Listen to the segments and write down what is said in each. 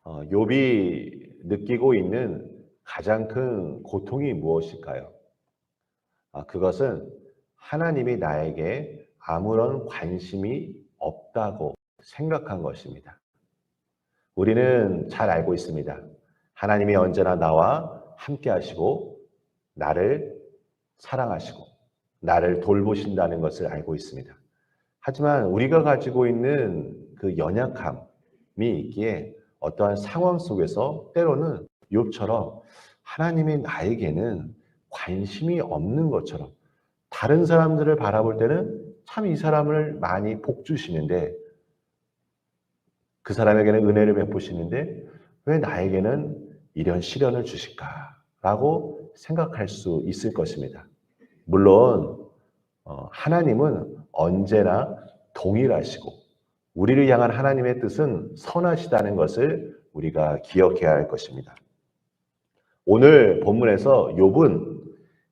욥이 느끼고 있는 가장 큰 고통이 무엇일까요? 그것은 하나님이 나에게 아무런 관심이 없다고 생각한 것입니다. 우리는 잘 알고 있습니다. 하나님이 언제나 나와 함께 하시고 나를 사랑하시고 나를 돌보신다는 것을 알고 있습니다. 하지만 우리가 가지고 있는 그 연약함이 있기에 어떠한 상황 속에서 때로는 욥처럼 하나님이 나에게는 관심이 없는 것처럼 다른 사람들을 바라볼 때는 참 이 사람을 많이 복 주시는데 그 사람에게는 은혜를 베푸시는데 왜 나에게는 이런 시련을 주실까라고 생각할 수 있을 것입니다. 물론 하나님은 언제나 동일하시고 우리를 향한 하나님의 뜻은 선하시다는 것을 우리가 기억해야 할 것입니다. 오늘 본문에서 욥은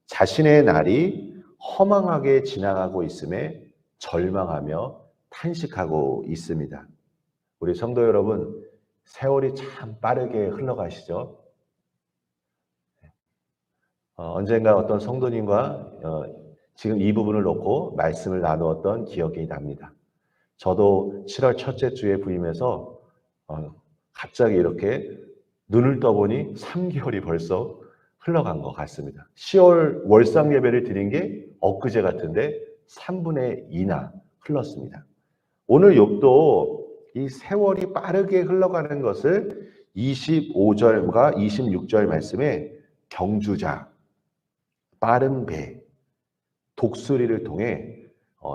자신의 날이 허망하게 지나가고 있음에 절망하며 탄식하고 있습니다. 우리 성도 여러분, 세월이 참 빠르게 흘러가시죠? 언젠가 어떤 성도님과 지금 이 부분을 놓고 말씀을 나누었던 기억이 납니다. 저도 7월 첫째 주에 부임해서 갑자기 이렇게 눈을 떠보니 3개월이 벌써 흘러간 것 같습니다. 10월 월상 예배를 드린 게 엊그제 같은데 3분의 2나 흘렀습니다. 오늘 욥도 이 세월이 빠르게 흘러가는 것을 25절과 26절 말씀에 경주자, 빠른 배, 독수리를 통해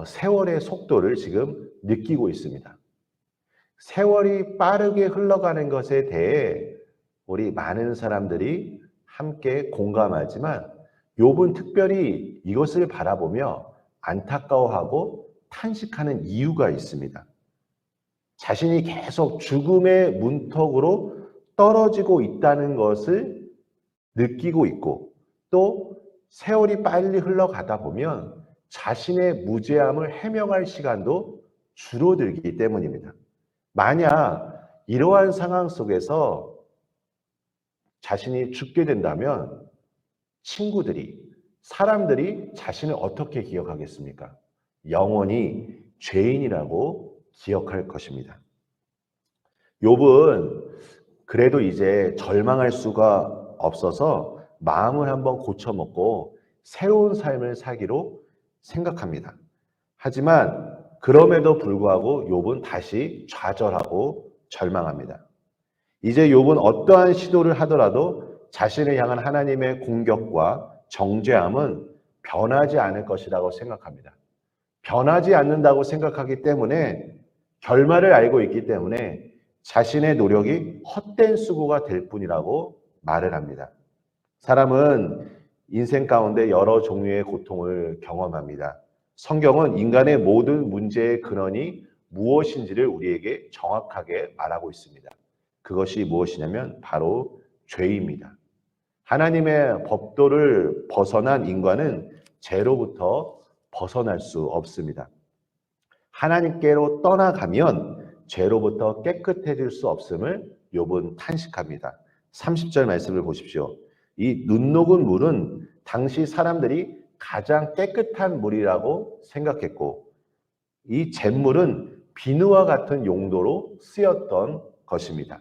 세월의 속도를 지금 느끼고 있습니다. 세월이 빠르게 흘러가는 것에 대해 우리 많은 사람들이 함께 공감하지만 욥은 특별히 이것을 바라보며 안타까워하고 탄식하는 이유가 있습니다. 자신이 계속 죽음의 문턱으로 떨어지고 있다는 것을 느끼고 있고 또 세월이 빨리 흘러가다 보면 자신의 무죄함을 해명할 시간도 줄어들기 때문입니다. 만약 이러한 상황 속에서 자신이 죽게 된다면 친구들이, 사람들이 자신을 어떻게 기억하겠습니까? 영원히 죄인이라고 기억할 것입니다. 욥은 그래도 이제 절망할 수가 없어서 마음을 한번 고쳐먹고 새로운 삶을 살기로 생각합니다. 하지만 그럼에도 불구하고 욥은 다시 좌절하고 절망합니다. 이제 욥은 어떠한 시도를 하더라도 자신을 향한 하나님의 공격과 정죄함은 변하지 않을 것이라고 생각합니다. 변하지 않는다고 생각하기 때문에 결말을 알고 있기 때문에 자신의 노력이 헛된 수고가 될 뿐이라고 말을 합니다. 사람은 인생 가운데 여러 종류의 고통을 경험합니다. 성경은 인간의 모든 문제의 근원이 무엇인지를 우리에게 정확하게 말하고 있습니다. 그것이 무엇이냐면 바로 죄입니다. 하나님의 법도를 벗어난 인간은 죄로부터 벗어날 수 없습니다. 하나님께로 떠나가면 죄로부터 깨끗해질 수 없음을 욥은 탄식합니다. 30절 말씀을 보십시오. 이 눈 녹은 물은 당시 사람들이 가장 깨끗한 물이라고 생각했고 이 잿물은 비누와 같은 용도로 쓰였던 것입니다.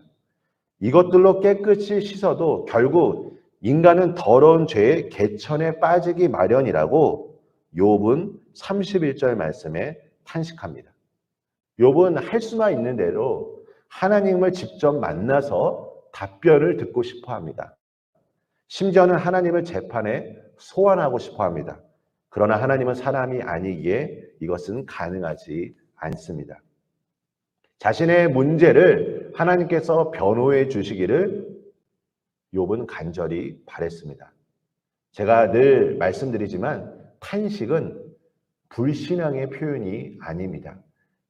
이것들로 깨끗이 씻어도 결국 인간은 더러운 죄의 개천에 빠지기 마련이라고 욥은 31절 말씀에 탄식합니다. 욥은 할 수만 있는 대로 하나님을 직접 만나서 답변을 듣고 싶어 합니다. 심지어는 하나님을 재판에 소환하고 싶어 합니다. 그러나 하나님은 사람이 아니기에 이것은 가능하지 않습니다. 자신의 문제를 하나님께서 변호해 주시기를 욥은 간절히 바랬습니다. 제가 늘 말씀드리지만 탄식은 불신앙의 표현이 아닙니다.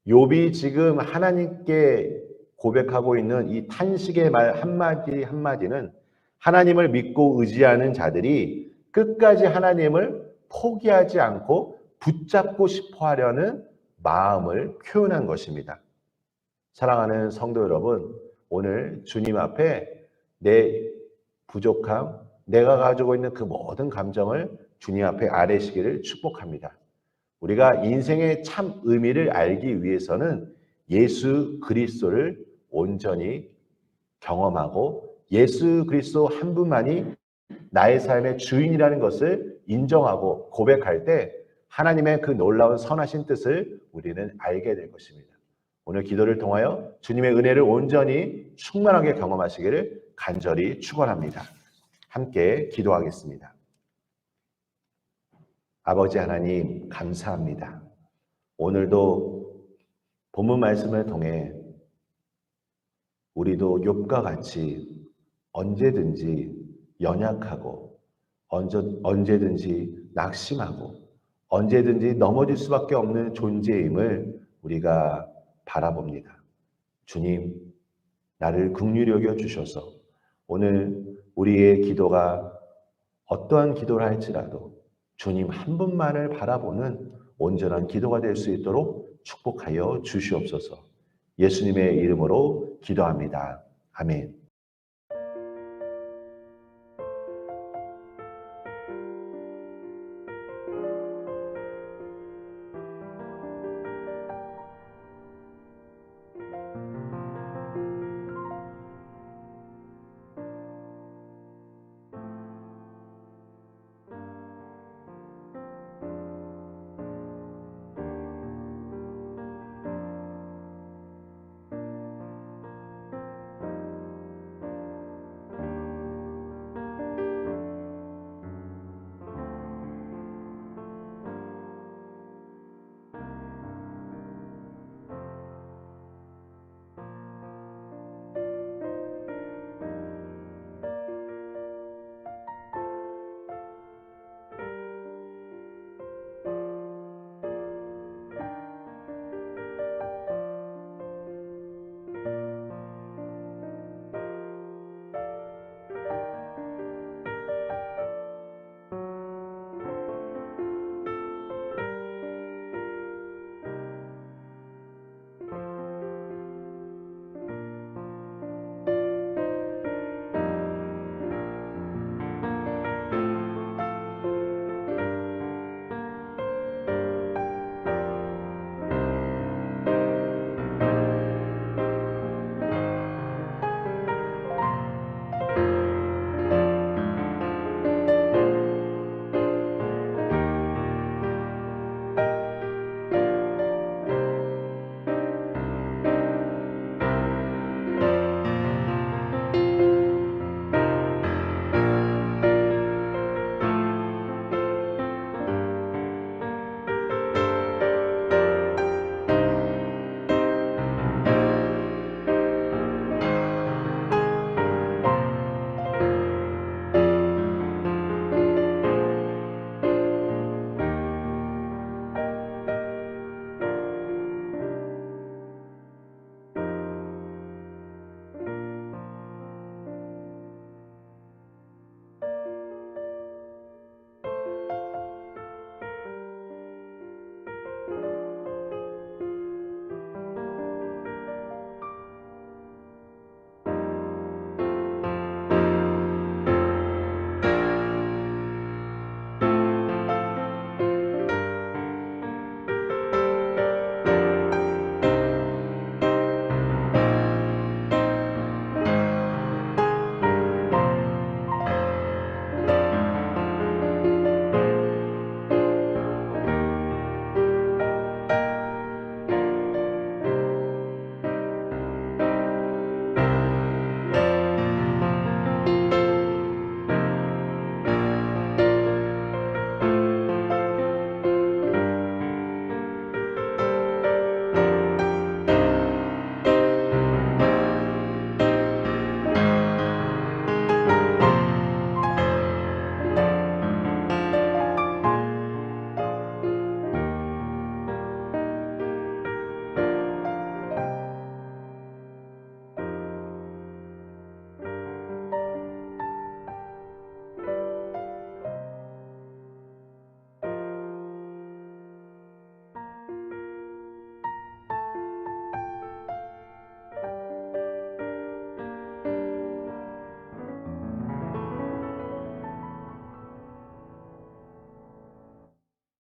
욥이 지금 하나님께 고백하고 있는 이 탄식의 말 한마디 한마디는 하나님을 믿고 의지하는 자들이 끝까지 하나님을 포기하지 않고 붙잡고 싶어 하려는 마음을 표현한 것입니다. 사랑하는 성도 여러분, 오늘 주님 앞에 내 부족함, 내가 가지고 있는 그 모든 감정을 주님 앞에 아뢰시기를 축복합니다. 우리가 인생의 참 의미를 알기 위해서는 예수 그리스도를 온전히 경험하고 예수 그리스도 한 분만이 나의 삶의 주인이라는 것을 인정하고 고백할 때 하나님의 그 놀라운 선하신 뜻을 우리는 알게 될 것입니다. 오늘 기도를 통하여 주님의 은혜를 온전히 충만하게 경험하시기를 간절히 축원합니다. 함께 기도하겠습니다. 아버지 하나님 감사합니다. 오늘도 본문 말씀을 통해 우리도 욥과 같이 언제든지 연약하고 언제든지 낙심하고 언제든지 넘어질 수밖에 없는 존재임을 우리가 바라봅니다. 주님, 나를 긍휼히 여겨 주셔서 오늘 우리의 기도가 어떠한 기도를 할지라도 주님 한 분만을 바라보는 온전한 기도가 될 수 있도록 축복하여 주시옵소서. 예수님의 이름으로 기도합니다. 아멘.